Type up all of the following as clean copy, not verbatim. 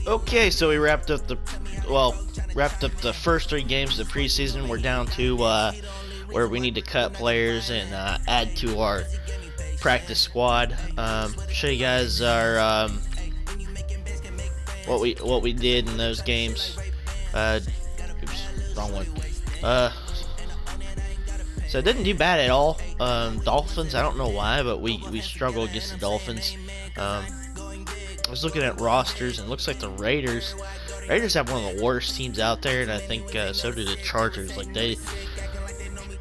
Okay, so we wrapped up the first 3 games of the preseason. We're down to where we need to cut players and add to our practice squad. Show you guys our what we did in those games. Oops, wrong one. So it didn't do bad at all. Dolphins, I don't know why, but we struggled against the Dolphins. I was looking at rosters, and it looks like the Raiders have one of the worst teams out there, and I think so do the Chargers. I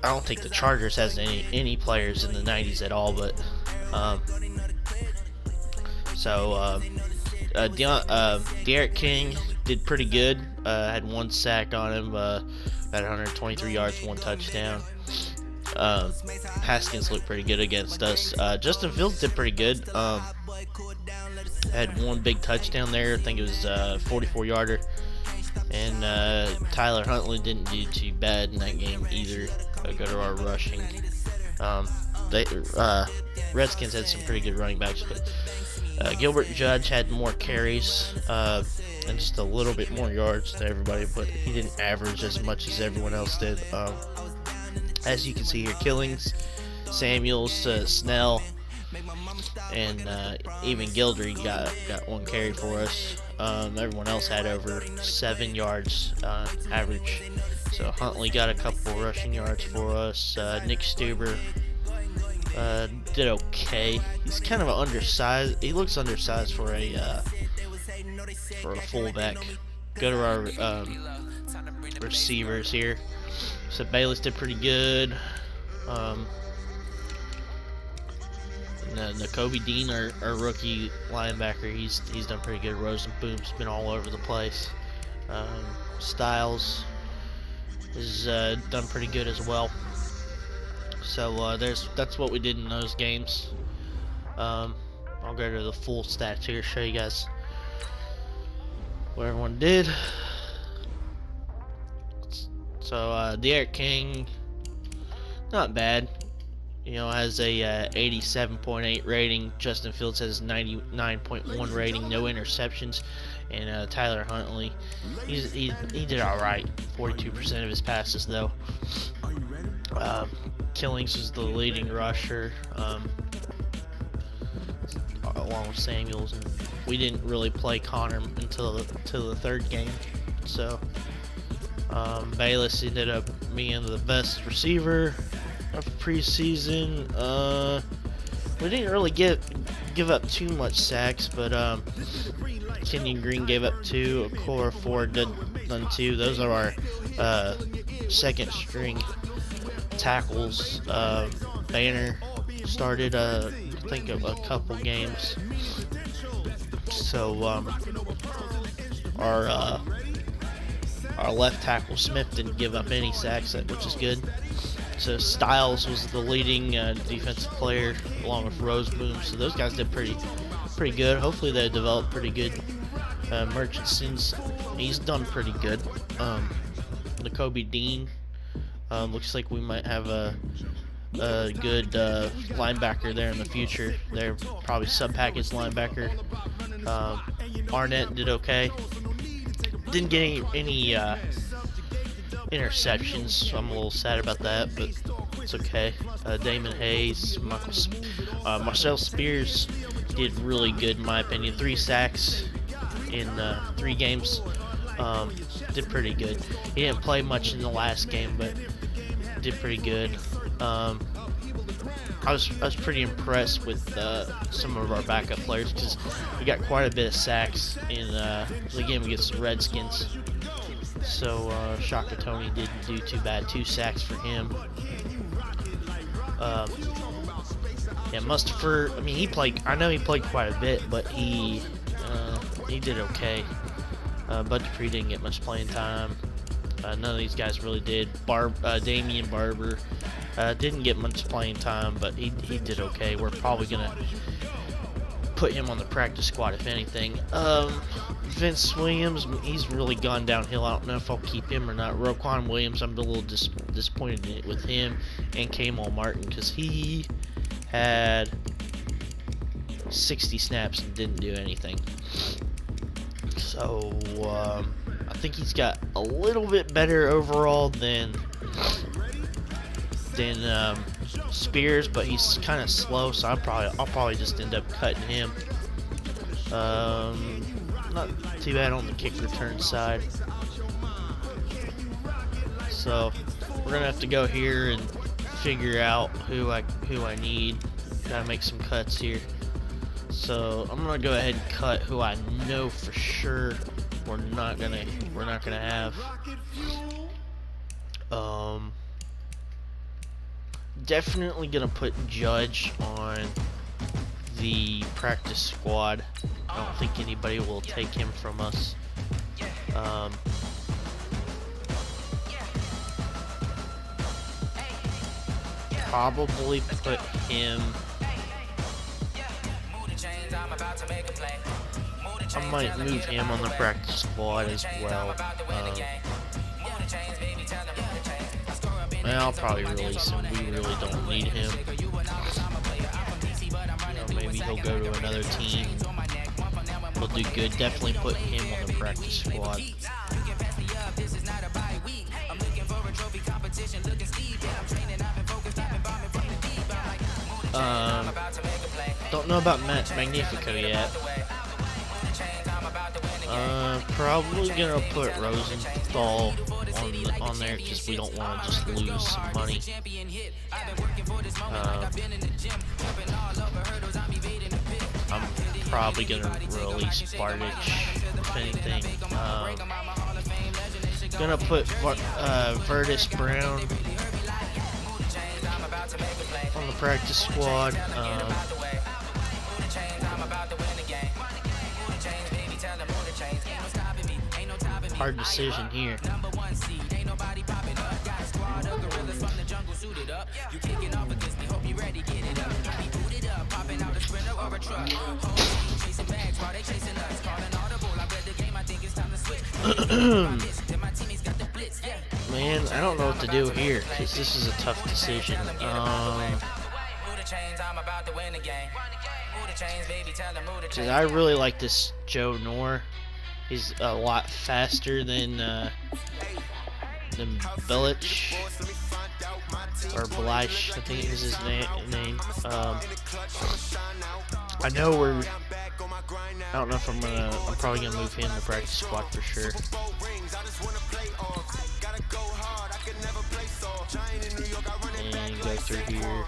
don't think the Chargers has any players in the 90s at all, but Derek King did pretty good. Had 1 sack on him, had 123 yards, 1 touchdown. Haskins looked pretty good against us. Justin Fields did pretty good. Had 1 big touchdown there. I think it was 44-yarder. And Tyler Huntley didn't do too bad in that game either. Go to our rushing. Redskins had some pretty good running backs, but Gilbert Judge had more carries and just a little bit more yards than everybody, but he didn't average as much as everyone else did. As you can see here, Killings, Samuels, Snell, and even Gildry got 1 carry for us. Everyone else had over 7 yards average. So Huntley got a couple rushing yards for us. Nick Stuber did okay. He's kind of undersized. He looks undersized for a fullback. Go to our receivers here. So Bayless did pretty good. Nakobe Dean, our rookie linebacker, he's done pretty good. Rosenboom's been all over the place. Styles has done pretty good as well. So that's what we did in those games. I'll go to the full stats here, show you guys what everyone did. So Derek King, not bad. Has a 87.8 rating. Justin Fields has 99.1 rating, no interceptions. And Tyler Huntley, he did all right. 42% of his passes though. Killings was the leading rusher, along with Samuels, and we didn't really play Connor until the 3rd game. So Bayless ended up being the best receiver of preseason. We didn't really give up too much sacks, but Kenyon Green gave up 2. Core 4 done 2. Those are our 2nd string tackles. Banner started I think a couple games. So our left tackle Smith didn't give up any sacks, which is good. So Styles was the leading defensive player along with Roseboom. So those guys did pretty good. Hopefully they developed pretty good. Murchison's, he's done pretty good. Nakobe Dean, looks like we might have a good linebacker there in the future. They're probably sub-package linebacker. Arnett did okay. Didn't get any interceptions, so I'm a little sad about that, but it's okay. Damon Hayes, Marcel Spears did really good in my opinion. 3 sacks in 3 games. Did pretty good. He didn't play much in the last game, but did pretty good. I was pretty impressed with some of our backup players because we got quite a bit of sacks in the game against the Redskins. So Shaka Tony didn't do too bad. 2 sacks for him. Yeah, Mustapher. I mean, he played. I know he played quite a bit, but he did okay. Bud Dupree didn't get much playing time. None of these guys really did. Damian Barber didn't get much playing time, but he did okay. We're probably gonna put him on the practice squad if anything. Vince Williams, he's really gone downhill. I don't know if I'll keep him or not. Roquan Williams, I'm a little disappointed with him, and Kamal Martin because he had 60 snaps and didn't do anything. So I think he's got a little bit better overall than Spears, but he's kind of slow, so I'll probably just end up cutting him. Not too bad on the kick return side. So we're gonna have to go here and figure out who I need. Gotta make some cuts here. So I'm gonna go ahead and cut who I know for sure we're not gonna have. Definitely gonna put Judge on the practice squad. I don't think anybody will take him from us. Probably put him. I might move him on the practice squad as well. I'll probably release him. We really don't need him. Maybe he'll go to another team. He'll do good. Definitely put him on the practice squad. Don't know about Magnifico yet. Probably gonna put Rosenthal on there because we don't want to just lose some money. I'm probably gonna release Bardich if anything. Gonna put Virtus Brown on the practice squad. Hard decision here. Man, I don't know what to do here because this is a tough decision. I really like this Joe Noor. He's a lot faster than Bilic or Bilic, I think is his name. I know I don't know if I'm probably gonna move him to practice squad for sure. And go through here.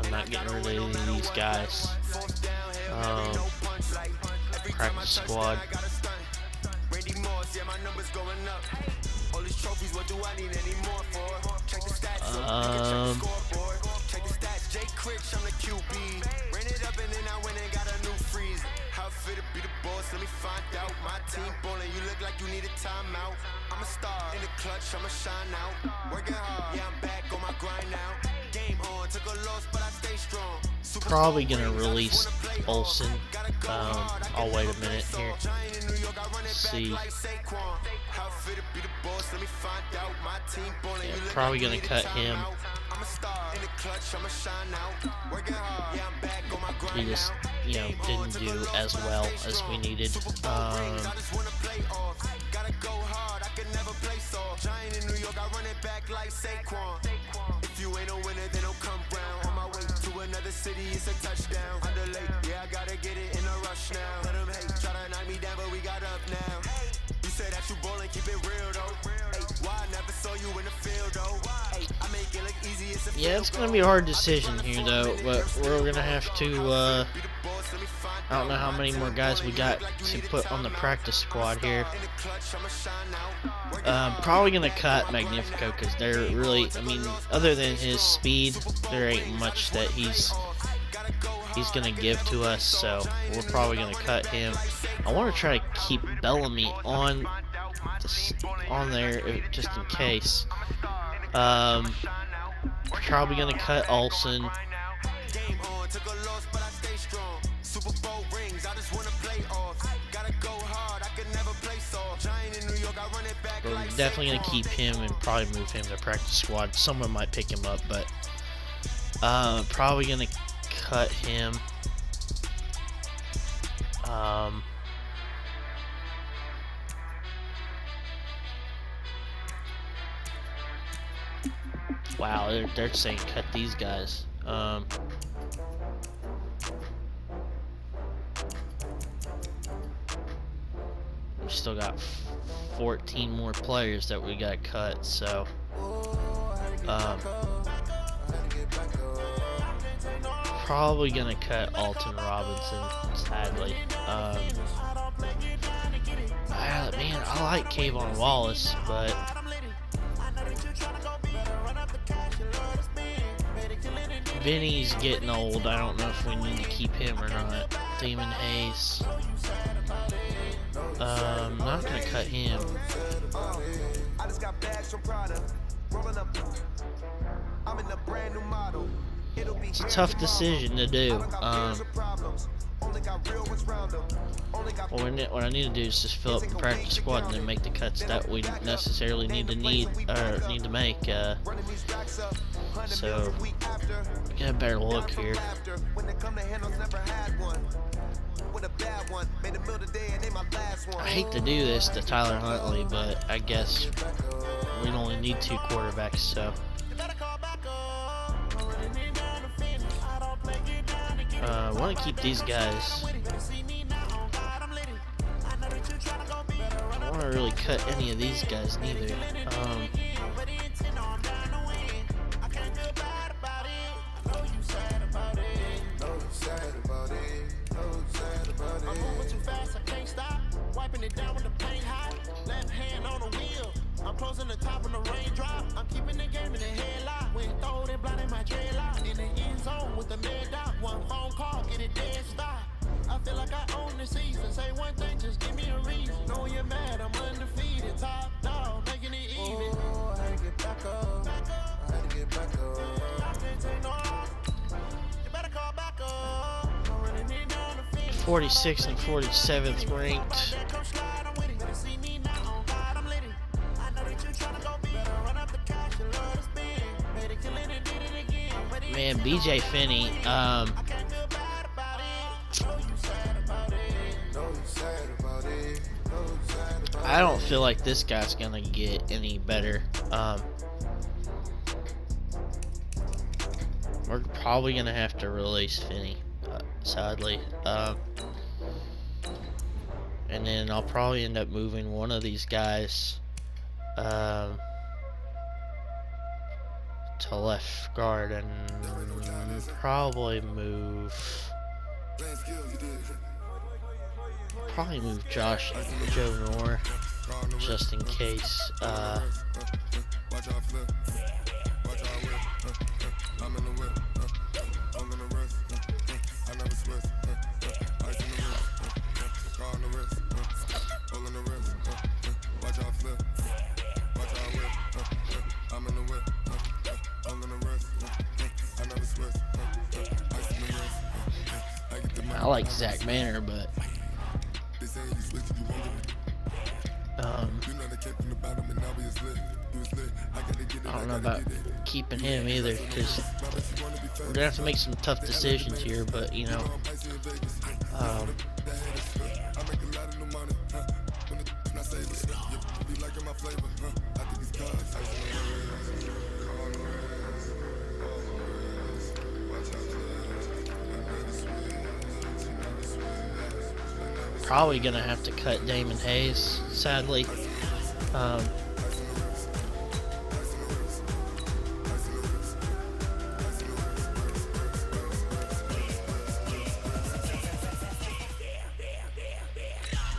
I'm not getting rid of any of these guys. Practice squad. Probably gonna release Olsen. I'll wait a minute here. See. Yeah, probably gonna cut him. He just, didn't do as well as we needed. City is a touchdown. Underlay, yeah, I gotta get it in a rush now. Let them hate, try to knock me down, but we got up now. You said that you ballin', keep it real though. Hey, why I never saw you in the field though? Hey, I make it look easy, it's a yeah, it's gonna be a hard decision here though, but we're gonna have to. I don't know how many more guys we got to put on the practice squad here. Probably gonna cut Magnifico because they're really, other than his speed, there ain't much that he's gonna give to us, so we're probably gonna cut him. I want to try to keep Bellamy on there just in case. Probably gonna cut Olsen. We're definitely gonna keep him and probably move him to practice squad. Someone might pick him up, but probably gonna cut him. Wow, they're saying cut these guys. We still got 14 more players that we got cut, so probably gonna cut Alton Robinson, sadly. Man, I like Kayvon Wallace, but Vinny's getting old. I don't know if we need to keep him or not. Damon Hayes. I'm not gonna cut him. It's a tough decision to do. What I need to do is just fill up the practice squad and then make the cuts that we necessarily need to make. So get a better look here. I hate to do this to Tyler Huntley, but I guess we only need 2 quarterbacks, so. I want to keep these guys. I don't want to really cut any of these guys neither. I'm closing the top on the raindrop. I'm keeping the game in the headlock. When throw it blind in my dreadlock. In the end zone with the mid dot. One phone call, get it dead stop. I feel like I own the season. Say one thing, just give me a reason. Know you're mad, I'm undefeated. Top dog, making it even. Oh, I had to get back up. I had to get back up. I can't take no. You better call back up. I'm running in down the field. 46th and 47th ranked. Man, BJ Finney, I don't feel like this guy's gonna get any better. We're probably gonna have to release Finney, sadly. And then I'll probably end up moving one of these guys to left guard and probably move Joe Noor just in case. I like Zach Manor, but I don't know about keeping him either, because we're gonna have to make some tough decisions here. But you know, probably gonna have to cut Damon Hayes, sadly.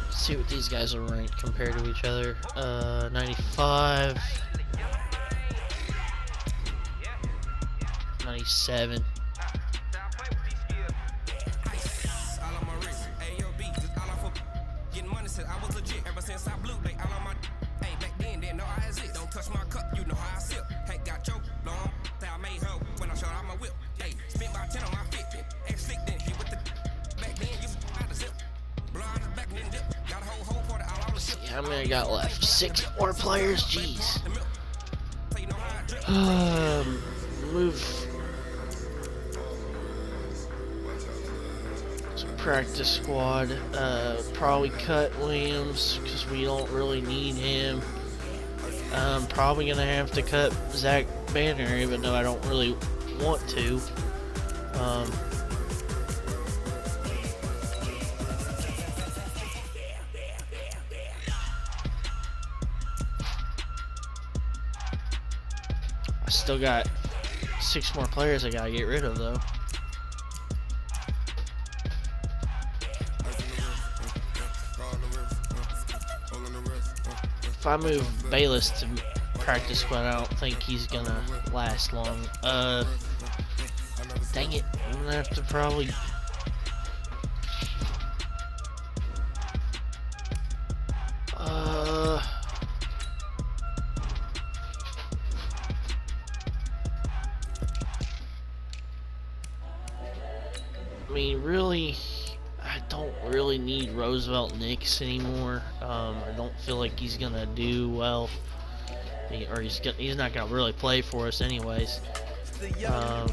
Let's see what these guys are ranked compared to each other. 95, 97. How many I got left? 6 more players? Jeez. Move to practice squad. Probably cut Williams because we don't really need him. Probably gonna have to cut Zach banner, even though I don't really want to. I still got 6 more players I gotta get rid of though. If I move Bayless to practice squad, I don't think he's gonna last long. Dang it, I'm gonna have to probably. I mean, really, I don't really need Roosevelt Nix anymore. I don't feel like he's gonna do well, or he's not gonna really play for us anyways. I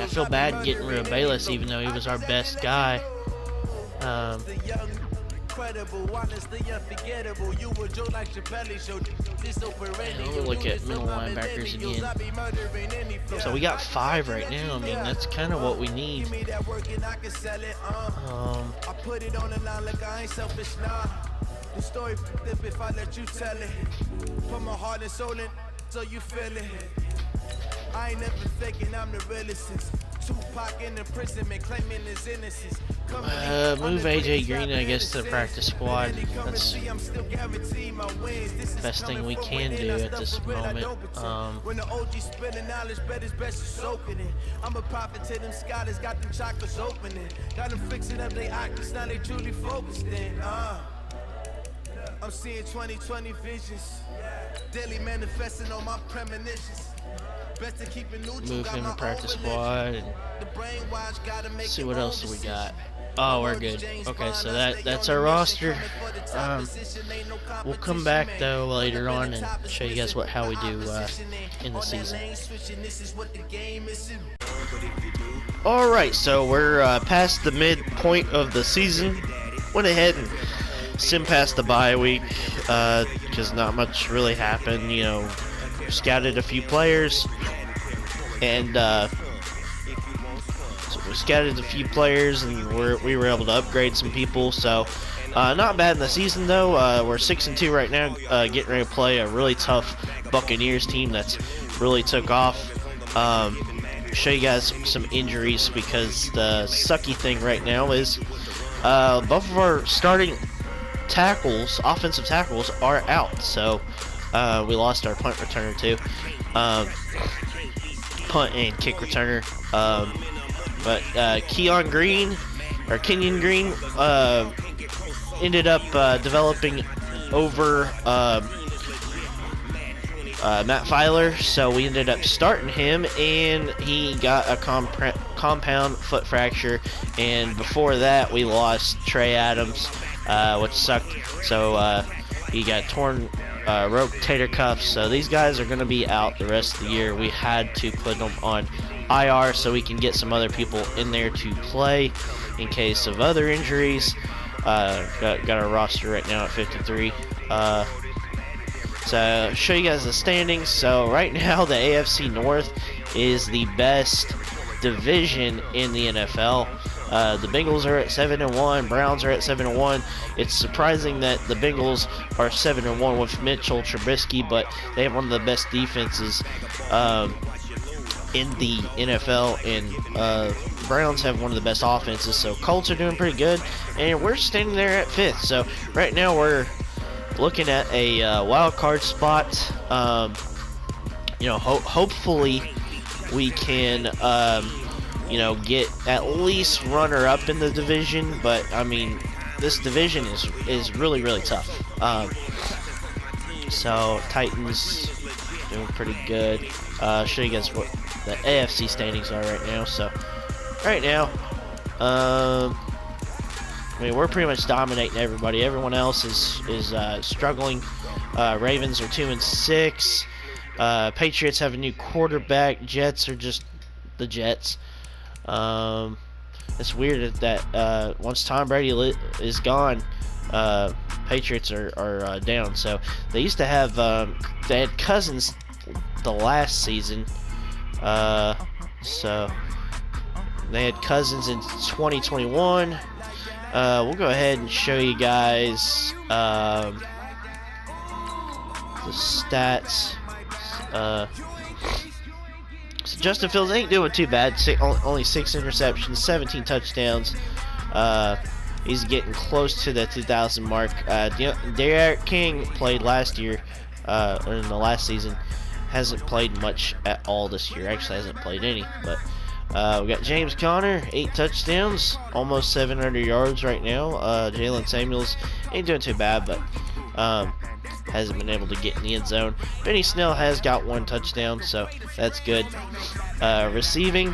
feel bad getting rid of Bayless, even though he was our best guy. We'll look at middle linebackers again. So we got 5 right now. I mean, that's kind of what we need. The story if I let you tell it. Put my heart and soul in so you feel it. I ain't never faking, I'm the realest since Tupac in the prison and claiming his innocence. Move AJ Green, I guess, to the practice squad. That's the best thing we can do at this moment. When the OG spilling knowledge, bet it's best to soak it in. I'm a prophet to them scholars, got them chakras opening. Got them fixing up they octaves, now they truly focused in. I'm seeing 2020 visions, daily manifesting on my premonitions. Best to keep it neutral. Move him to practice squad and see what else we got. Oh, we're good. Okay, so that's our roster. We'll come back though later on and show you guys how we do in the season. Alright, so we're past the midpoint of the season. Went ahead and sim past the bye week because not much really happened. You know, scouted a few players, and so we scouted a few players, and we were able to upgrade some people. So not bad in the season though. We're 6-2 right now, getting ready to play a really tough Buccaneers team that's really took off. Show you guys some injuries because the sucky thing right now is both of our starting tackles, offensive tackles, are out. So we lost our punt returner too, punt and kick returner. But Kenyon Green ended up developing over Matt Filer, so we ended up starting him, and he got a compound foot fracture. And before that, we lost Trey Adams, which sucked. So he got torn rotator cuffs. So these guys are going to be out the rest of the year. We had to put them on IR so we can get some other people in there to play in case of other injuries. Got our roster right now at 53. So show you guys the standings. So right now the AFC North is the best division in the NFL. The Bengals are at 7-1. Browns are at 7-1. It's surprising that the Bengals are 7-1 with Mitchell Trubisky, but they have one of the best defenses in the NFL, and Browns have one of the best offenses. So Colts are doing pretty good, and we're standing there at 5th. So right now we're looking at a wild card spot. You know, hopefully we can get at least runner up in the division, but I mean this division is really tough. So Titans doing pretty good. Show you guys what the AFC standings are right now. So right now, I mean, we're pretty much dominating everybody. Everyone else is struggling. Ravens are 2-6. Patriots have a new quarterback. Jets are just the Jets. It's weird that once Tom Brady is gone, Patriots are down. So they used to have they had Cousins the last season. So they had Cousins in 2021. We'll go ahead and show you guys the stats. So Justin Fields ain't doing too bad. Only 6 interceptions, 17 touchdowns. He's getting close to the 2,000 mark. Derek King played last year, or in the last season. Hasn't played much at all this year. Actually, hasn't played any. But we got James Conner, 8 touchdowns, almost 700 yards right now. Jalen Samuels ain't doing too bad, but hasn't been able to get in the end zone. Benny Snell has got 1 touchdown, so that's good. Receiving,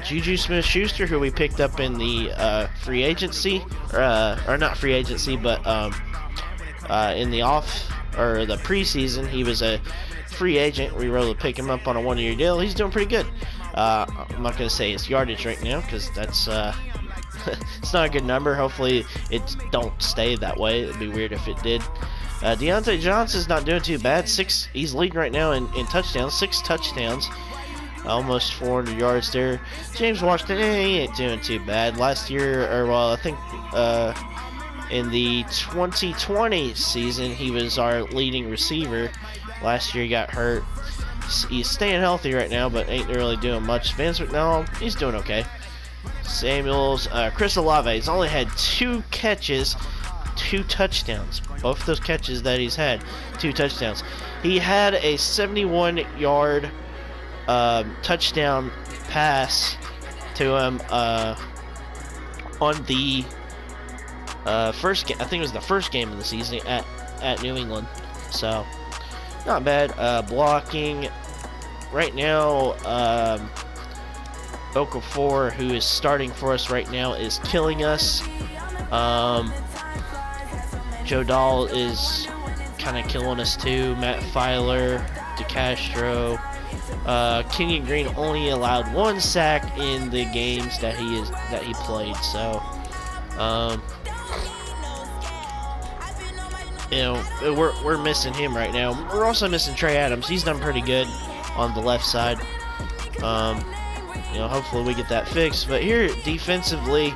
Juju Smith-Schuster, who we picked up in the free agency, or not free agency, but in the the preseason, he was a free agent. We were able to pick him up on a 1-year deal. He's doing pretty good. I'm not going to say his yardage right now because that's it's not a good number. Hopefully it don't stay that way. It'd be weird if it did. Deontay Johnson's not doing too bad. He's leading right now in touchdowns. 6 touchdowns. Almost 400 yards there. James Washington, he ain't doing too bad. Last year, or well, I think in the 2020 season, he was our leading receiver. Last year he got hurt. He's staying healthy right now, but ain't really doing much. Vance McDonald, he's doing okay. Samuels, Chris Olave, he's only had 2 catches, 2 touchdowns. Both of those catches that he's had, 2 touchdowns. He had a 71-yard touchdown pass to him on the first game. I think it was the first game of the season at New England. So not bad. Blocking right now. Okafor, who is starting for us right now, is killing us. Joe Dahl is kind of killing us too. Matt Filer, DeCastro. Kenyon Green only allowed 1 sack in the games that he played. So, you know, we're missing him right now. We're also missing Trey Adams. He's done pretty good on the left side. You know, hopefully we get that fixed. But here defensively,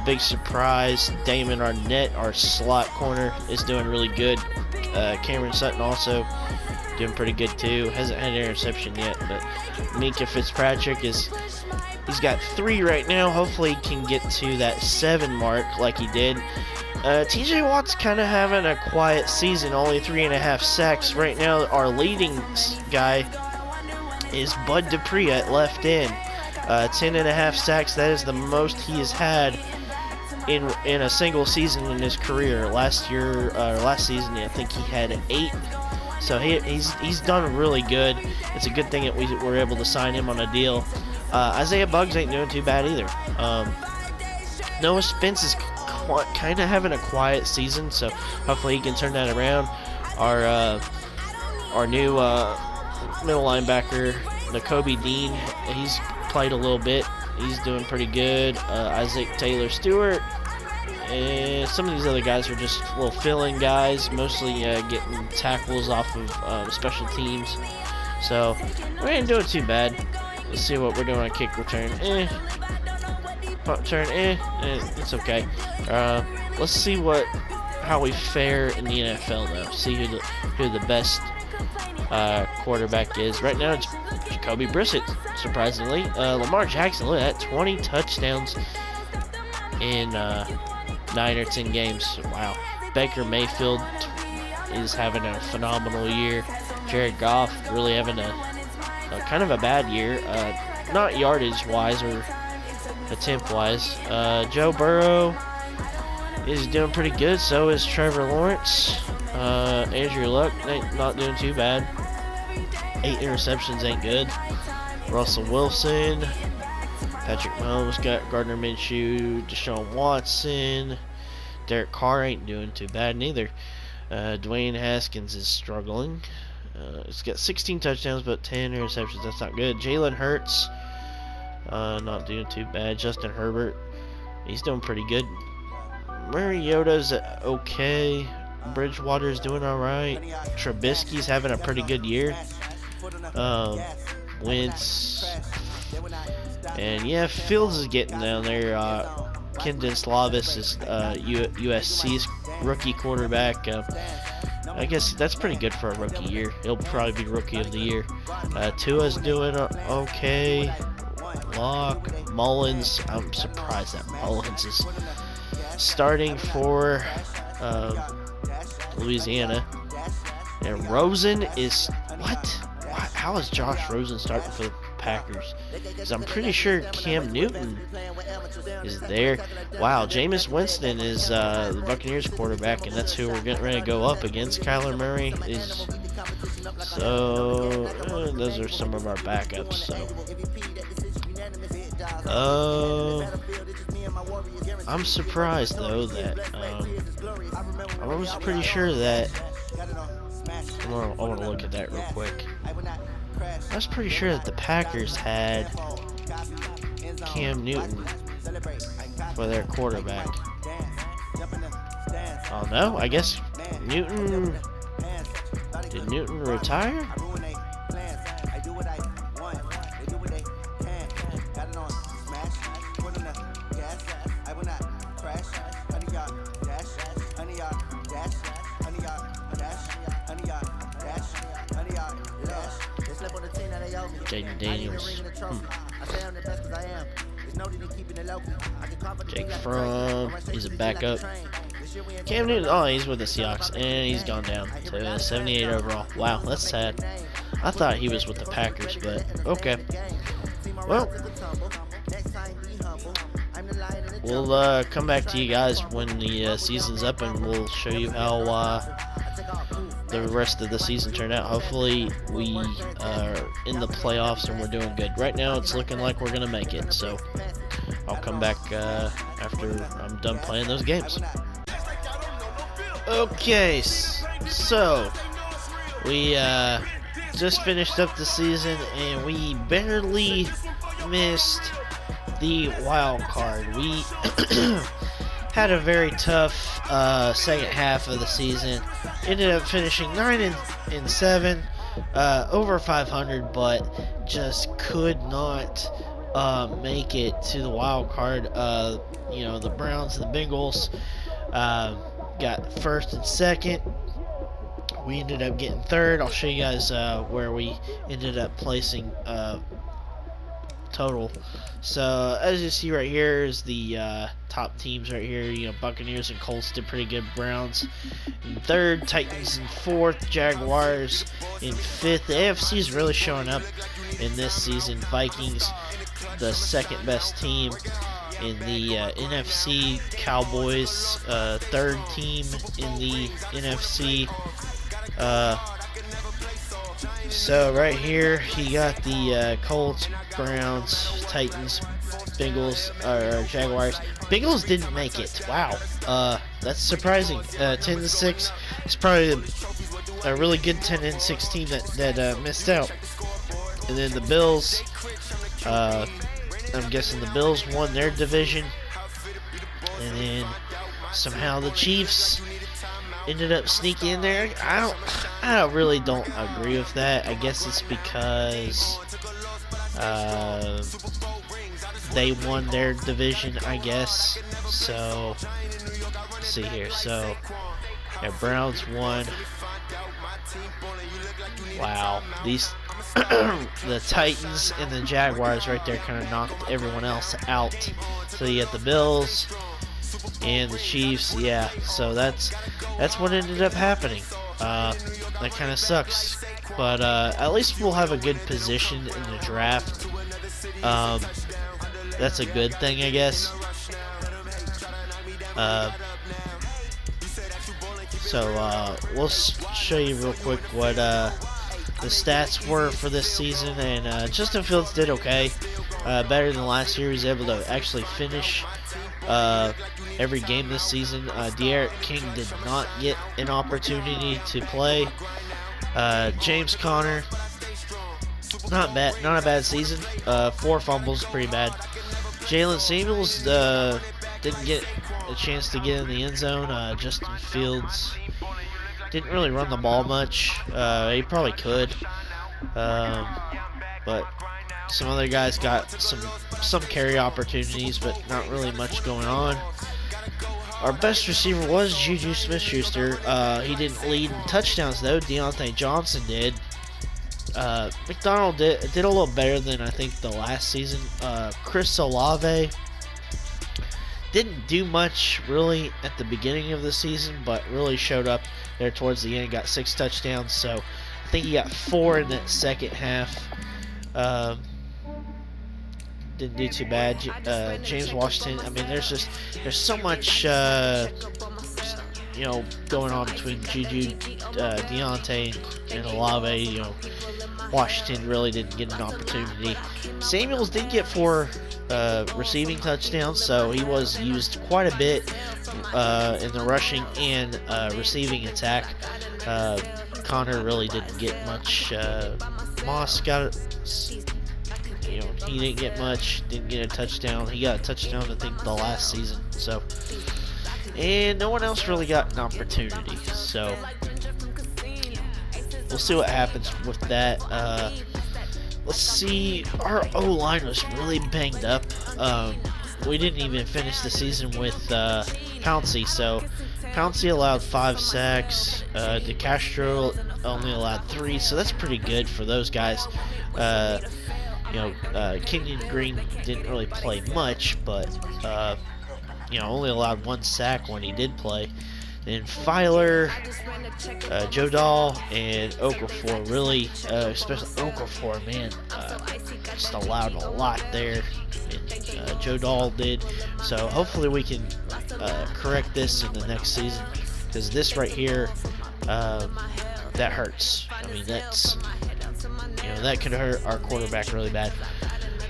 big surprise. Damon Arnett, our slot corner, is doing really good. Cameron Sutton also doing pretty good too. Hasn't had an interception yet, but Minkah Fitzpatrick he's got 3 right now. Hopefully he can get to that 7 mark like he did. TJ Watt's kind of having a quiet season, only 3.5 sacks. Right now our leading guy is Bud Dupree at left end. 10.5 sacks. That is the most he has had in a single season in his career. Last season, I think he had 8. So he's done really good. It's a good thing that we were able to sign him on a deal. Isaiah Buggs ain't doing too bad either. Noah Spence is kind of having a quiet season, so hopefully he can turn that around. Our new middle linebacker, Nakobe Dean, he's played a little bit. He's doing pretty good. Isaac Taylor Stewart. And some of these other guys are just little fill-in guys, mostly getting tackles off of special teams. So we ain't doing too bad. Let's see what we're doing on kick return. Punt return. It's okay. Let's see how we fare in the NFL though. See who the best quarterback is. Right now it's Jacoby Brissett, surprisingly. Lamar Jackson, look at that, 20 touchdowns in 9 or 10 games. Wow. Baker Mayfield is having a phenomenal year. Jared Goff really having a kind of a bad year. Not yardage wise or attempt wise. Joe Burrow is doing pretty good. So is Trevor Lawrence. Andrew Luck not doing too bad. 8 interceptions ain't good. Russell Wilson. Patrick Mahomes got Gardner Minshew, Deshaun Watson. Derek Carr ain't doing too bad neither. Dwayne Haskins is struggling. He's got 16 touchdowns but 10 interceptions. That's not good. Jalen Hurts, not doing too bad. Justin Herbert, he's doing pretty good. Mariota's okay. Bridgewater's doing all right. Trubisky's having a pretty good year. Wentz, and yeah, Fields is getting down there. Kendon Slavis is USC's rookie quarterback. I guess that's pretty good for a rookie year. He'll probably be rookie of the year. Tua's doing okay. Locke, Mullins. I'm surprised that Mullins is starting for Louisiana. And Rosen is what? How is Josh Rosen starting for the Packers? Because I'm pretty sure Cam Newton is there. Wow, Jameis Winston is the Buccaneers quarterback, and that's who we're getting ready to go up against. Kyler Murray is. So those are some of our backups. So I'm surprised though that I was pretty sure that. I want to look at that real quick. I was pretty sure that the Packers had Cam Newton for their quarterback. Oh no, I guess Newton. Did Newton retire? Jaden Daniels. Jake Fromm. He's a backup. Cam Newton. Oh, he's with the Seahawks, and he's gone down to 78 overall. Wow, that's sad. I thought he was with the Packers, but okay. Well, we'll come back to you guys when the season's up, and we'll show you how the rest of the season turned out. Hopefully we are in the playoffs and we're doing good. Right now it's looking like we're gonna make it, so I'll come back after I'm done playing those games. Okay, so we just finished up the season and we barely missed the wild card. We had a very tough second half of the season. Ended up finishing 9-7, over 500, but just could not make it to the wild card. The Browns and the Bengals got first and second. We ended up getting third. I'll show you guys where we ended up placing total. So as you see right here is the top teams right here. Buccaneers and Colts did pretty good. Browns in third, Titans in fourth, Jaguars in fifth. The AFC is really showing up in this season. Vikings, the second best team in the NFC. Cowboys, third team in the NFC. So right here you got the Colts, Browns, Titans, Bengals, or Jaguars. Bengals didn't make it. Wow, that's surprising. 10-6. It's probably a really good 10-6 team that missed out. And then the Bills. I'm guessing the Bills won their division, and then somehow the Chiefs ended up sneaking in there. I really don't agree with that. I guess it's because they won their division, I guess. So let's see here. So Browns won. Wow, these the Titans and the Jaguars right there kind of knocked everyone else out. So you got the Bills and the Chiefs. Yeah, so that's what ended up happening. That kind of sucks, but at least we'll have a good position in the draft. That's a good thing, I guess. So we'll show you real quick what the stats were for this season, and Justin Fields did okay, better than last year. He was able to actually finish every game this season. De'Aaron King did not get an opportunity to play. James Conner, not a bad season. 4 fumbles, pretty bad. Jalen Samuels didn't get a chance to get in the end zone. Justin Fields didn't really run the ball much. He probably could, but some other guys got some carry opportunities, but not really much going on. Our best receiver was Juju Smith-Schuster. He didn't lead in touchdowns though. Deontay Johnson did. McDonald did a little better than I think the last season. Chris Olave didn't do much really at the beginning of the season, but really showed up there towards the end. Got 6 touchdowns, so I think he got 4 in that second half. Didn't do too bad. James Washington. I mean, there's so much going on between Juju, Deontay, and Olave. Washington really didn't get an opportunity. Samuels did get 4 receiving touchdowns, so he was used quite a bit in the rushing and receiving attack. Connor really didn't get much. Moss got he didn't get much, didn't get a touchdown. He got a touchdown I think the last season. So, and no one else really got an opportunity. So we'll see what happens with that. Let's see. Our O-line was really banged up. We didn't even finish the season with Pouncey. So Pouncey allowed 5 sacks. DeCastro only allowed 3. So that's pretty good for those guys. Kenyon Green didn't really play much, but only allowed 1 sack when he did play. And Filer, Joe Dahl, and Okafor really, especially Okafor, man, just allowed a lot there. And Joe Dahl did. So hopefully we can correct this in the next season, because this right here, that hurts. I mean, that could hurt our quarterback really bad.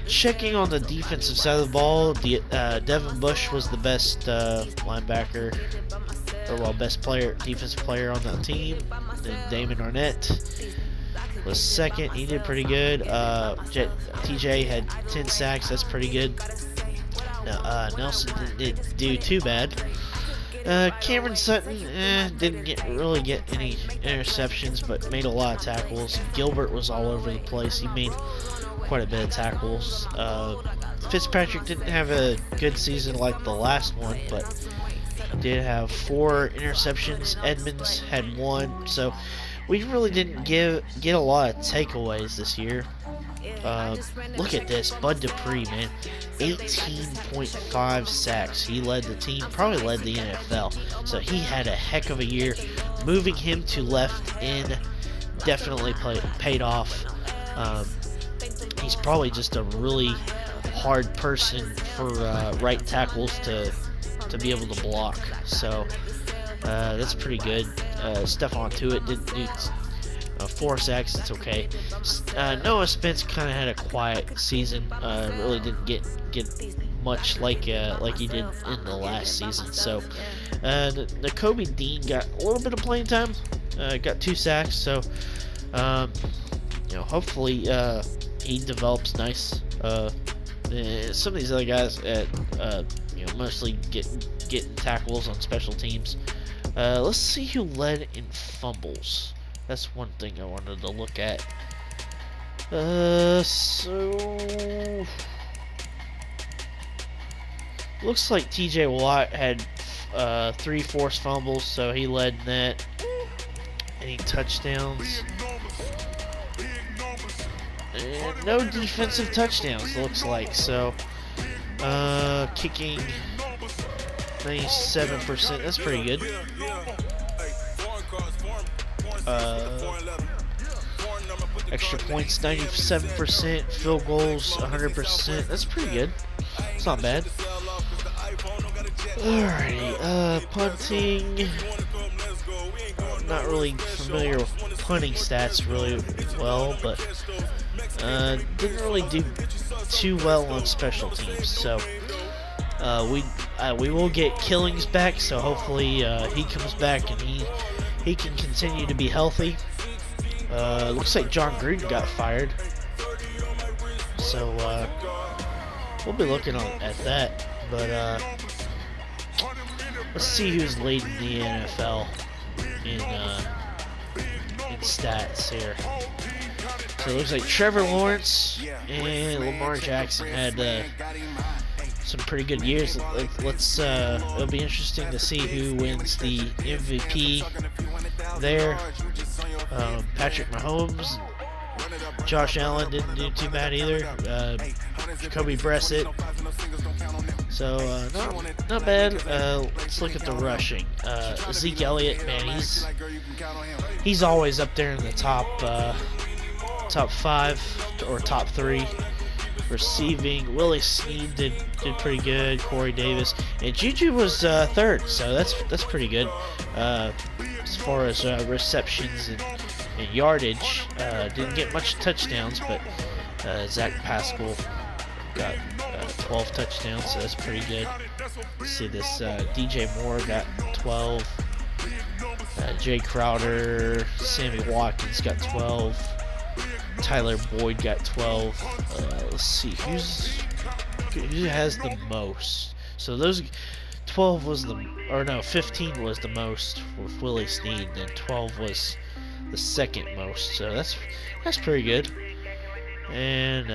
Checking on the defensive side of the ball, Devin Bush was the best linebacker, best defensive player on that team. Then Damon Arnett was second. He did pretty good. TJ had 10 sacks. That's pretty good. Nelson didn't do too bad. Cameron Sutton didn't really get any interceptions, but made a lot of tackles. Gilbert was all over the place. He made quite a bit of tackles. Fitzpatrick didn't have a good season like the last one, but did have 4 interceptions. Edmonds had 1. So we really didn't get a lot of takeaways this year. Look at this. Bud Dupree, man. 18.5 sacks. He led the team, probably led the NFL. So he had a heck of a year. Moving him to left end definitely paid off. He's probably just a really hard person for right tackles to be able to block. So that's pretty good. Stephon Tuitt didn't do 4 sacks. It's okay. Noah Spence kind of had a quiet season. Really didn't get much like he did in the last season. So Nakobe Dean got a little bit of playing time. Got 2 sacks. So hopefully he develops nice. Some of these other guys mostly getting tackles on special teams. Let's see who led in fumbles. That's one thing I wanted to look at. So looks like TJ Watt had 3 forced fumbles, so he led in that. Any touchdowns? And no defensive touchdowns, looks like. So kicking 97%. That's pretty good. Extra points 97%, field goals 100%. That's pretty good. It's not bad. Alrighty, punting. Not really familiar with punting stats really well, but didn't really do too well on special teams. So we will get Killings back. So hopefully he comes back and he can continue to be healthy. Looks like John Gruden got fired, so we'll be looking at that. But Let's see who's leading the NFL in stats here. So it looks like Trevor Lawrence and Lamar Jackson had some pretty good years. It'll be interesting to see who wins the MVP there. Patrick Mahomes, Josh Allen didn't do too bad either. Jacoby Brissett. So not bad. Let's look at the rushing. Zeke Elliott, man, he's always up there in the top 5 or top 3. Receiving, Willie Snead did pretty good. Corey Davis and Juju was 3rd, so that's pretty good. As far as receptions and yardage, didn't get much touchdowns, but Zach Pascal got 12 touchdowns, so that's pretty good. Let's see this. DJ Moore got 12. Jay Crowder, Sammy Watkins got 12. Tyler Boyd got 12. Let's see who has the most. So those 12 was 15 was the most with Willie Snead, and 12 was the second most. So that's pretty good. And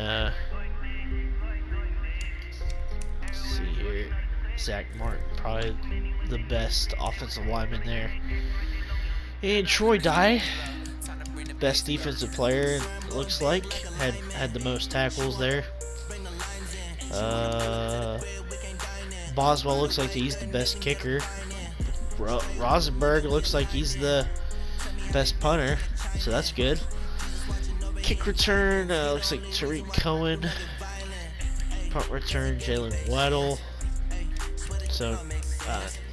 let's see here, Zach Martin, probably the best offensive lineman there. And Troy Dye, best defensive player, it looks like, had the most tackles there. Boswell looks like he's the best kicker. Rosenberg looks like he's the best punter, so that's good. Kick return, looks like Tariq Cohen. Punt return, Jalen Weddle. So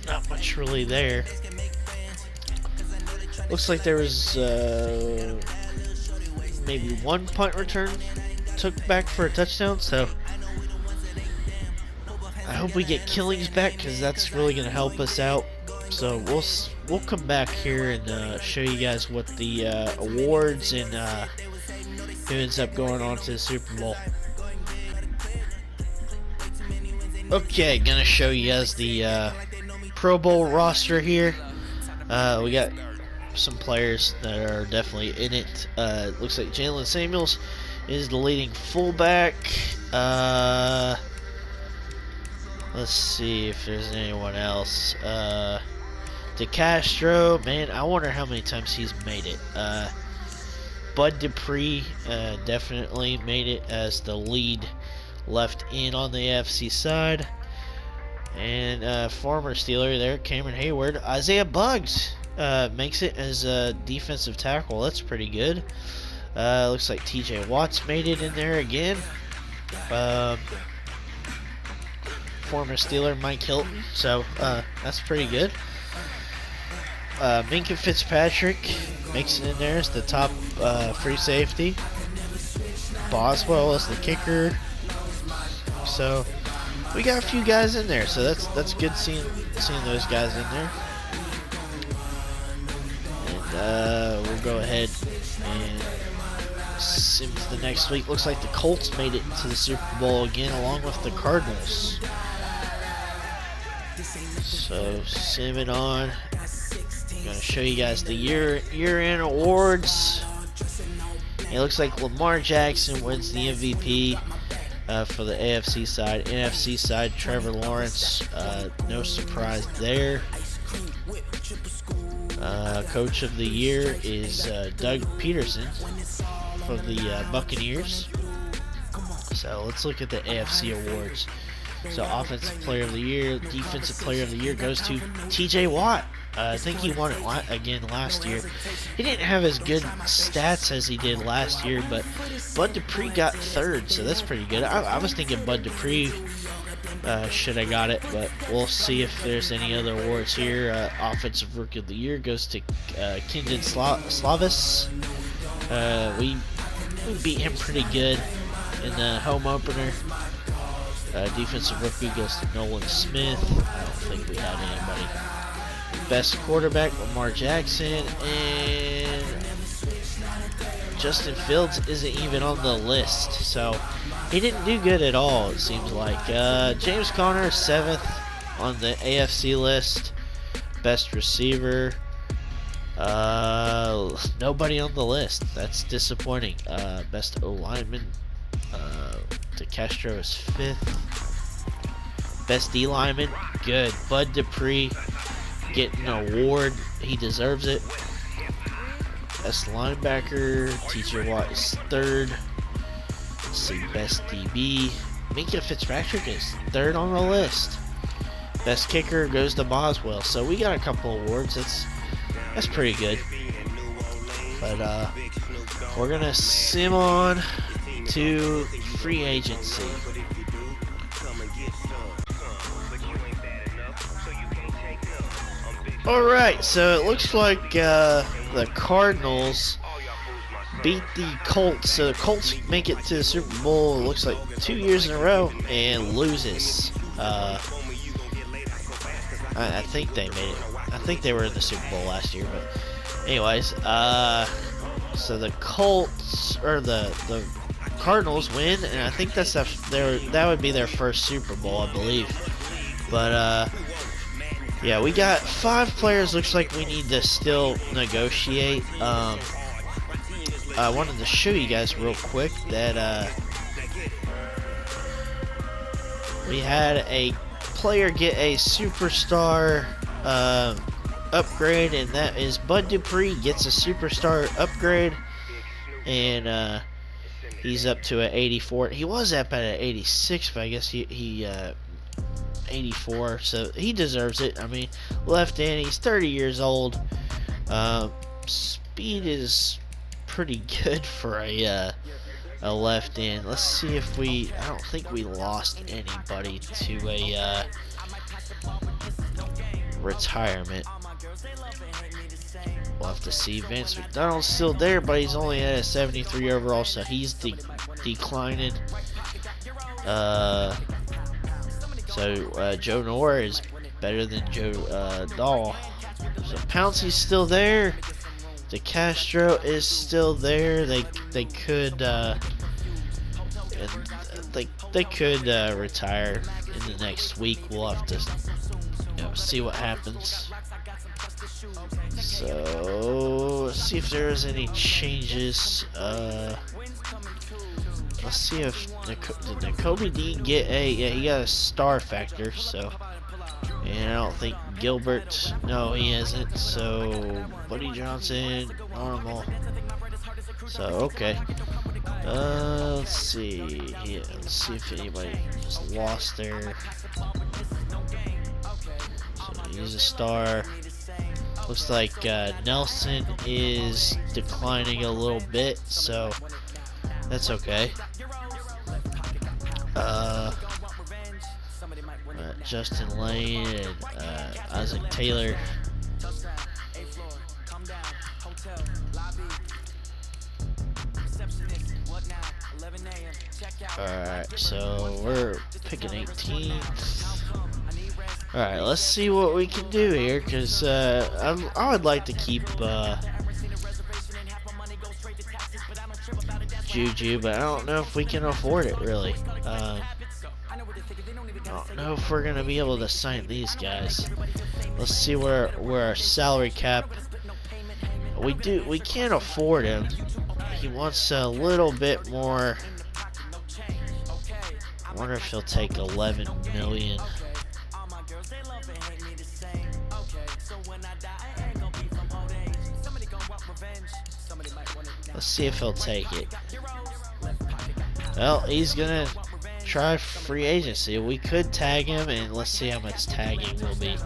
not much really there. Looks like there was maybe one punt return took back for a touchdown, so I hope we get Killings back, because that's really going to help us out. So we'll come back here and show you guys what the awards and who ends up going on to the Super Bowl. Okay, gonna show you guys the Pro Bowl roster here. We got some players that are definitely in it. Looks like Jalen Samuels is the leading fullback. Let's see if there's anyone else. DeCastro, man, I wonder how many times he's made it. Bud Dupree definitely made it as the lead left in on the AFC side. And former Steeler there, Cameron Hayward. Isaiah Buggs makes it as a defensive tackle. That's pretty good. Looks like TJ Watts made it in there again. Former Steeler Mike Hilton. So that's pretty good. Minka Fitzpatrick makes it in there as the top free safety. Boswell is the kicker. So we got a few guys in there, so that's good seeing those guys in there. And we'll go ahead and into the next week. Looks like the Colts made it to the Super Bowl again, along with the Cardinals. So simming on. I'm gonna show you guys the year-end awards. It looks like Lamar Jackson wins the MVP for the AFC side. NFC side, Trevor Lawrence. No surprise there. Coach of the year is Doug Peterson from the Buccaneers. So let's look at the AFC awards. So offensive player of the year, defensive player of the year goes to TJ Watt. I think he won it again last year. He didn't have as good stats as he did last year, but Bud Dupree got 3rd, so that's pretty good. I was thinking Bud Dupree should have got it, but we'll see if there's any other awards here. Offensive Rookie of the Year goes to Kindred Slavis. We beat him pretty good in the home opener. Defensive Rookie goes to Nolan Smith. I don't think we had anybody. Best quarterback, Lamar Jackson, and Justin Fields isn't even on the list, so he didn't do good at all, it seems like. James Conner, 7th on the AFC list. Best receiver. Nobody on the list. That's disappointing. Best O lineman. DeCastro is 5th. Best D lineman. Good. Bud Dupree getting an award. He deserves it. Best linebacker. TJ Watt is 3rd. Let's see. Best DB. Minka Fitzpatrick is 3rd on the list. Best kicker goes to Boswell. So we got a couple awards. That's pretty good. But we're gonna sim on to free agency. Alright, so it looks like the Cardinals beat the Colts. So the Colts make it to the Super Bowl, it looks like 2 years in a row, and loses. I think they made it. I think they were in the Super Bowl last year, but anyways, so the Colts, or the Cardinals win, and I think that would be their first Super Bowl, I believe. But yeah, we got 5 players. Looks like we need to still negotiate. I wanted to show you guys real quick that we had a player get a superstar upgrade, and that is Bud Dupree gets a superstar upgrade, and he's up to an 84. He was up at an 86, but I guess he 84, so he deserves it. I mean, left end, he's 30 years old. Speed is pretty good for a left end. Let's see if I don't think we lost anybody to a retirement. We'll have to see. Vince McDonald's still there, but he's only at a 73 overall, so he's declining. So Joe Nora is better than Joe Dahl. So Pouncey's still there. DeCastro is still there. They could retire in the next week. We'll have to see what happens. So let's see if there's any changes. Let's see if did Nakobe Dean get he got a star factor, so, and I don't think Gilbert, no, he hasn't. So Buddy Johnson, normal. So okay. Let's see. Yeah, let's see if anybody just lost there. So he's a star. Looks like Nelson is declining a little bit, so that's okay. Justin Lane and Isaac Taylor. Alright, so we're picking 18th. Alright, let's see what we can do here, because I would like to keep Juju, but I don't know if we can afford it, really. I don't know if we're going to be able to sign these guys. Let's see where our salary cap. We can't afford him. He wants a little bit more. I wonder if he'll take 11 million. Let's see if he'll take it. Well, he's gonna try free agency. We could tag him, and let's see how much tagging will be.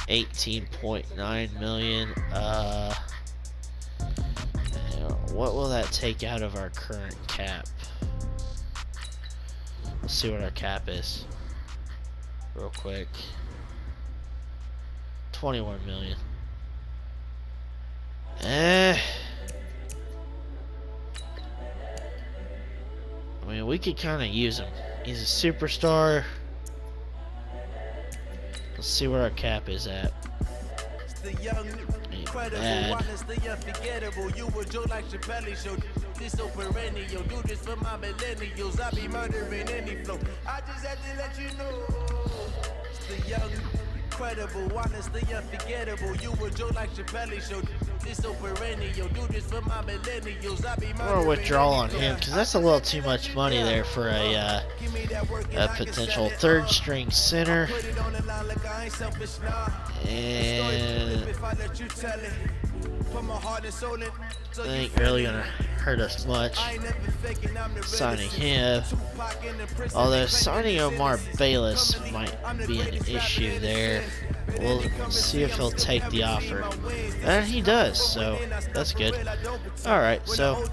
18.9 million. What will that take out of our current cap? Let's see what our cap is real quick. 21 million. I mean, we could kind of use him. He's a superstar. Let's see where our cap is at. Ain't bad. You would joke like Chappelle show. This so perennial. Do this for my millennials. I be murdering any flow. I just had to let you know. It's the young Incredible, honestly unforgettable. You were Joe like Chappelle show. This so perennial. Do this for my millennials. I be I'm gonna withdraw on him because that's a little too much money there for a potential third string center. And I ain't really gonna hurt us much signing him. Although signing Omar Bayless might be an issue there. We'll see if he'll take the offer. And he does, so that's good. Alright, so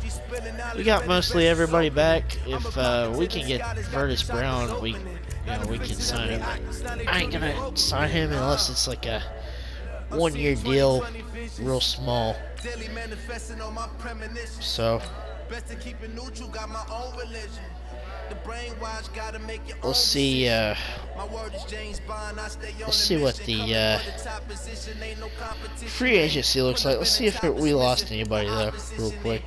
we got mostly everybody back. If we can get Vertus Brown, we can sign him. I ain't gonna sign him unless it's like a 1-year deal, real small. So we'll see. We'll see what the free agency looks like. Let's see if we lost anybody though, real quick.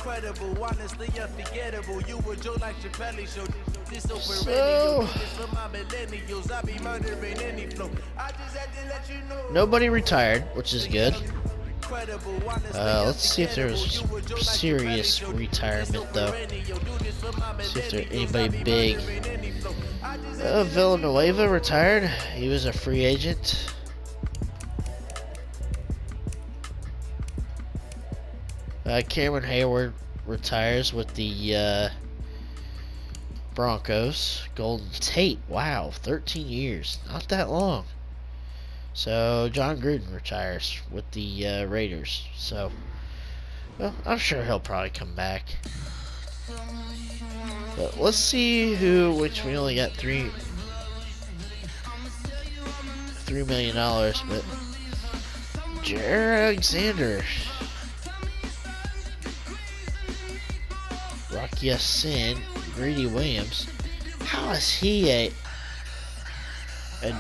Incredible, honestly unforgettable. You were Joe like Chappelle show. This so nobody retired, which is good. Let's see if there's serious retirement though. See if there's anybody big. Villanueva retired. He was a free agent. Cameron Hayward retires with the Broncos. Golden Tate, wow, 13 years, not that long. So John Gruden retires with the Raiders. So, well, I'm sure he'll probably come back. But let's see which we only got $3 million, but Jair Alexander. Rocky Sin, Greedy Williams. How is he a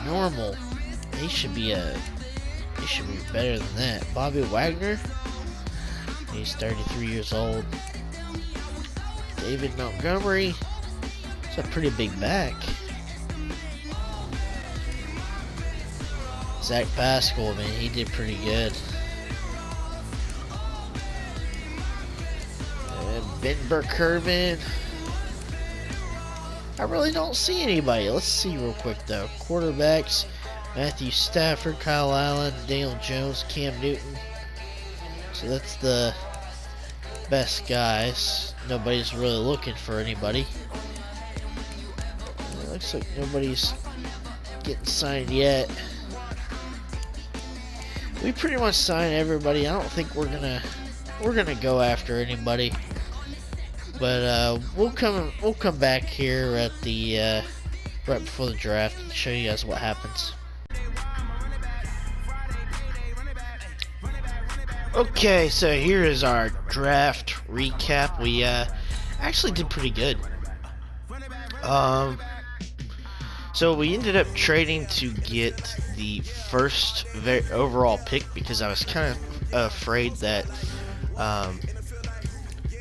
normal? He should be better than that. Bobby Wagner. He's 33 years old. David Montgomery. It's a pretty big back. Zach Pascal, man, he did pretty good. Ben Burkervin. I really don't see anybody. Let's see real quick though. Quarterbacks: Matthew Stafford, Kyle Allen, Daniel Jones, Cam Newton. So that's the best guys. Nobody's really looking for anybody. It looks like nobody's getting signed yet. We pretty much signed everybody. I don't think we're gonna go after anybody. But we'll come back here at the right before the draft and show you guys what happens. Okay, so here is our draft recap. We actually did pretty good. So we ended up trading to get the first overall pick because I was kind of afraid that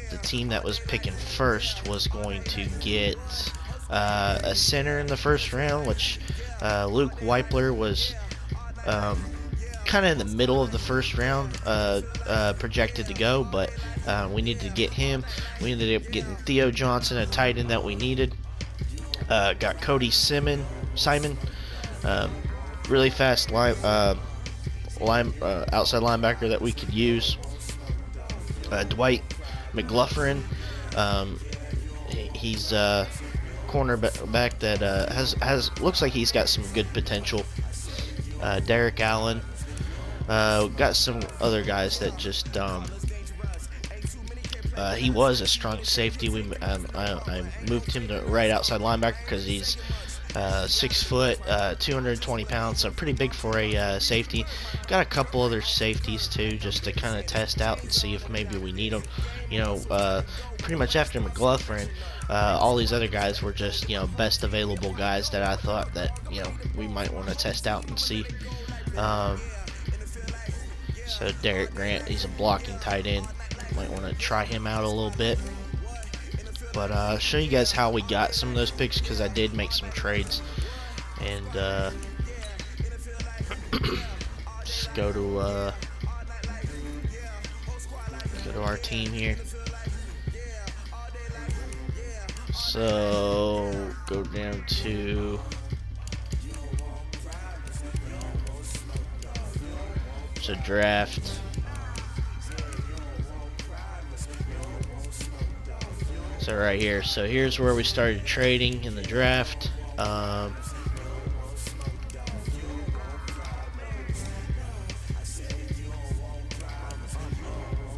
the team that was picking first was going to get a center in the first round, which Luke Weipler was kind of in the middle of the first round projected to go, but we needed to get him. We ended up getting Theo Johnson, a tight end that we needed. Got Cody Simon, really fast outside linebacker that we could use. Dwight McLaughlin, he's a cornerback that has looks like he's got some good potential. Derek Allen, got some other guys that just he was a strong safety. I moved him to right outside linebacker because he's 6 foot, 220 pounds, so pretty big for a safety. Got a couple other safeties too, just to kind of test out and see if maybe we need them. Pretty much after McLaughlin, all these other guys were just best available guys that I thought that we might want to test out and see. So Derek Grant, he's a blocking tight end. Might want to try him out a little bit. But I'll show you guys how we got some of those picks, because I did make some trades. And just go to our team here. So go down to draft. So right here. So here's where we started trading in the draft.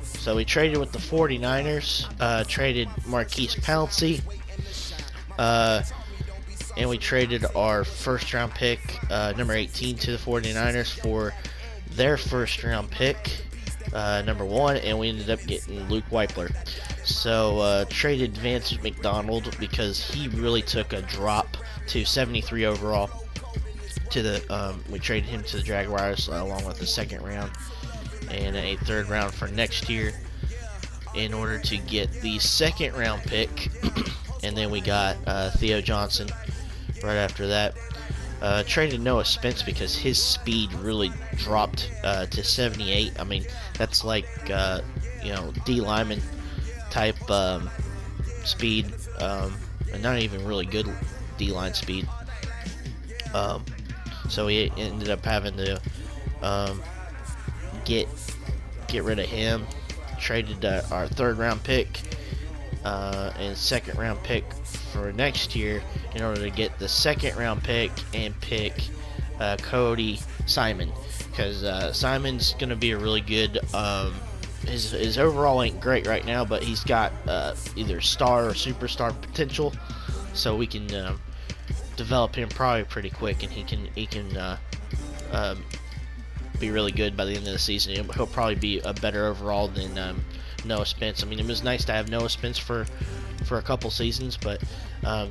So we traded with the 49ers, traded Marquise Pouncey, and we traded our first round pick, number 18, to the 49ers for their first round pick, number 1, and we ended up getting Luke Weipler. So traded Vance McDonald because he really took a drop to 73 overall. We traded him to the Jaguars along with the second round and a third round for next year in order to get the second round pick. And then we got Theo Johnson right after that. Traded Noah Spence because his speed really dropped to 78. I mean, that's like D lineman type speed, and not even really good D line speed. So we ended up having to get rid of him. Traded our third round pick and second round pick for next year in order to get the second round pick and pick Cody Simon, because Simon's gonna be a really good his overall ain't great right now, but he's got either star or superstar potential, so we can develop him probably pretty quick, and he can be really good by the end of the season. He'll probably be a better overall than Noah Spence. I mean, it was nice to have Noah Spence for a couple seasons, but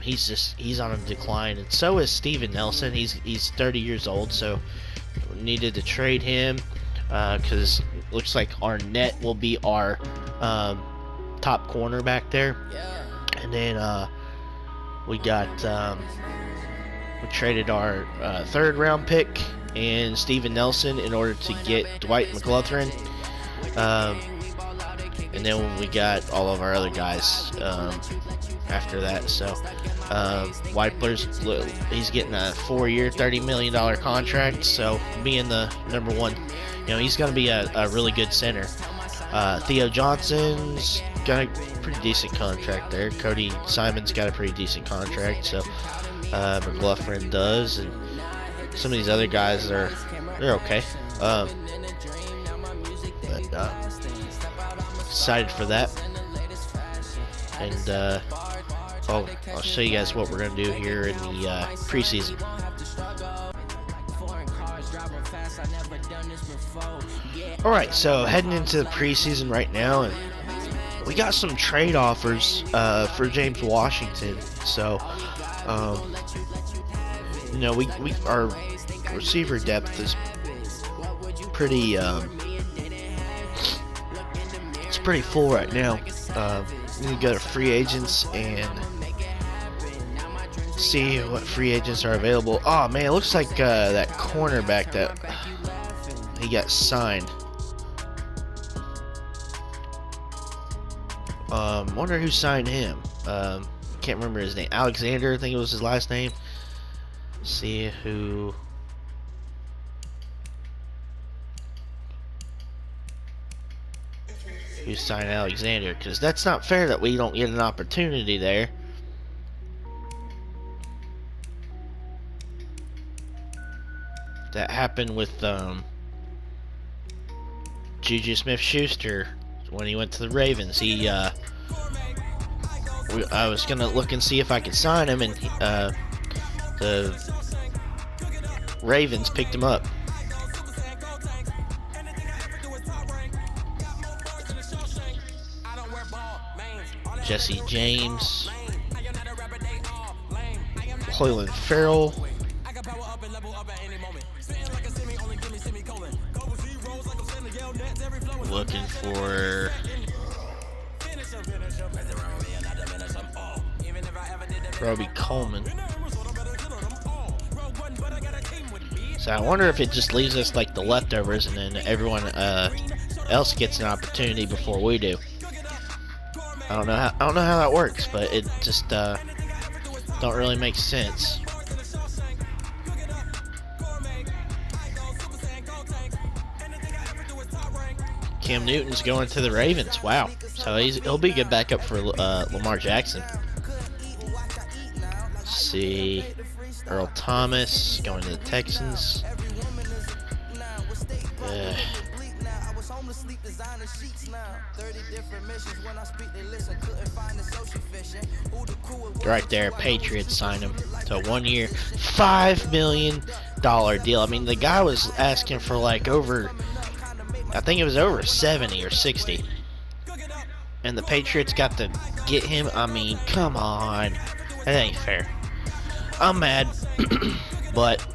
he's on a decline, and so is Steven Nelson. He's 30 years old, so we needed to trade him because it looks like Arnett will be our top corner back there. And then we traded our third round pick and Steven Nelson in order to get Dwight McLaughlin. And then we got all of our other guys after that. So Weipler's, he's getting a 4-year, $30 million contract. So being the number 1, he's going to be a really good center. Theo Johnson's got a pretty decent contract there. Cody Simon's got a pretty decent contract. So McLaughlin does, and some of these other guys they're okay. But excited for that, and I'll show you guys what we're gonna do here in the preseason. Alright, so heading into the preseason right now, and we got some trade offers for James Washington. So our receiver depth is pretty it's pretty full right now. We need to go to free agents and see what free agents are available. Oh man, it looks like that cornerback that he got signed. Wonder who signed him. Can't remember his name. Alexander, I think it was his last name. See who signed Alexander, because that's not fair that we don't get an opportunity there. That happened with Juju Smith-Schuster when he went to the Ravens. I was gonna look and see if I could sign him, and the Ravens picked him up. Jesse James, Clelin Ferrell, looking for Roby Coleman. So I wonder if it just leaves us like the leftovers, and then everyone else gets an opportunity before we do. I don't know how that works, but it just don't really make sense. Cam Newton's going to the Ravens. Wow. So he'll be a good backup for Lamar Jackson. Let's see. Earl Thomas going to the Texans. Right there, Patriots signed him to a 1 year, $5 million deal. I mean, the guy was asking for like I think it was over 70 or 60. And the Patriots got to get him. I mean, come on. That ain't fair. I'm mad. But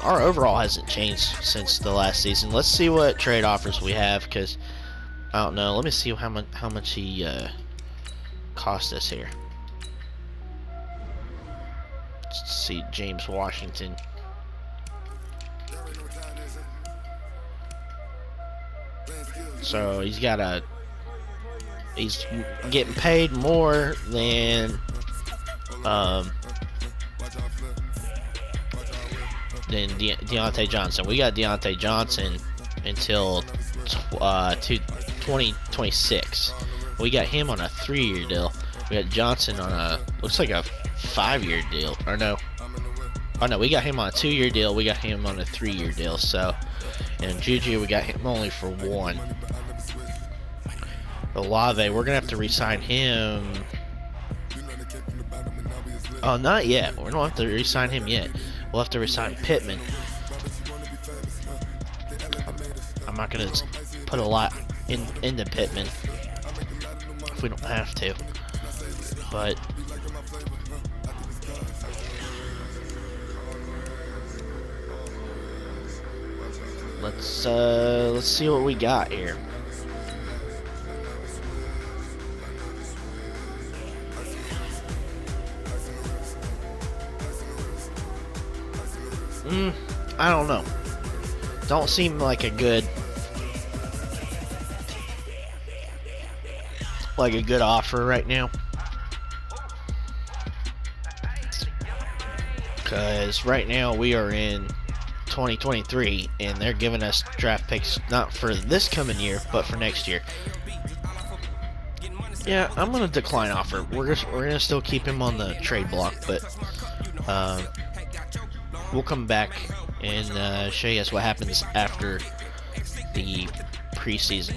our overall hasn't changed since the last season. Let's see what trade offers we have, because I don't know. Let me see how much he cost us here. Let's see, James Washington. So he's getting paid more than Deontay Johnson. We got Deontay Johnson until 2026. We got him on a 3-year deal. We got Johnson on looks like a 5-year deal. Or no. Oh no, we got him on a 2-year deal. We got him on a 3-year deal. So, and Juju, we got him only for 1. Olave, we're gonna have to re-sign him. Oh, not yet. We don't have to re-sign him yet. We'll have to re-sign Pittman. I'm not gonna put a lot into Pittman if we don't have to. But let's see what we got here. I don't know. Don't seem like a good offer right now. Because right now we are in 2023 and they're giving us draft picks not for this coming year but for next year. Yeah, I'm gonna decline offer. We're gonna still keep him on the trade block, but we'll come back and show you guys what happens after the preseason.